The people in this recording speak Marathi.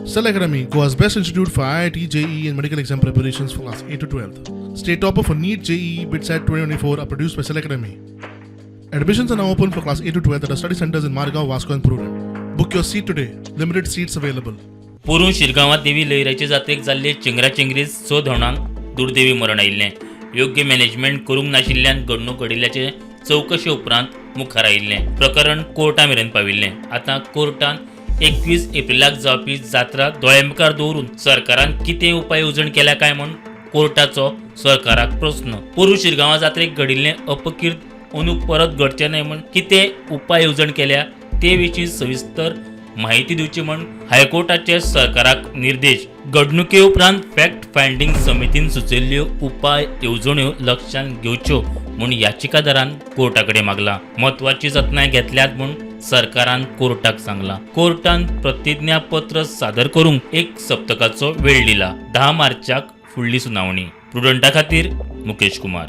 Cell Academy, Goa's best institute for IIT, JEE and medical exam preparations for class 8 to 12th. State topper for NEET, JEE, BITSAT 2024 are produced by Cell Academy. Admissions are now open for class 8 to 12th at our study centers in Margao, Vasco and Purun. Book your seat today. Limited seats available. पुरून शिरगांवात देवी लयराचे जात्रेक जाल्ले चेंगराचेंगरीत स धवणांक दुर्दैवी मरण आयिल्लें. योग्य मॅनेजमेंट करूंक नाशिल्ल्यान घडणूक घडिल्ल्याचे चौकशे उपरांत मुखार आयिल्लें. प्रकरण कोर्टा मेरेन पाविल्लें. आतां कोर्टान 21 एप्रिलाक जावपी जात्रा दोळ्यांमुखार दवरून सरकारान कितें उपाय येवजण केल्या काय म्हूण कोर्टाचो सरकाराक प्रस्न. पुरू शिरगांवा जात्रेक घडिल्लें अपकीर्त अंदू परत घडचें न्हय म्हूण कितें उपाय येवजण केल्या ते विशीं सविस्तर माहिती दिवची म्हूण हायकोर्टाचे सरकाराक निर्देश. घडणुके उपरांत फॅक्ट फायंडिंग समितीन सुचयल्ल्यो उपाय येवजण्यो लक्षांत घेवच्यो म्हूण याचिकादारान कोर्टाकडे मागला. म्हत्वाची जतनाय घेतल्यात म्हूण सरकारान कोर्टाक सांगला. कोर्टान प्रतिज्ञापत्र सादर करूंक 1 सप्तकाचो वेळ दिला. 10 मार्चाक फुडली सुनावणी. प्रुडंटा खातीर मुकेश कुमार.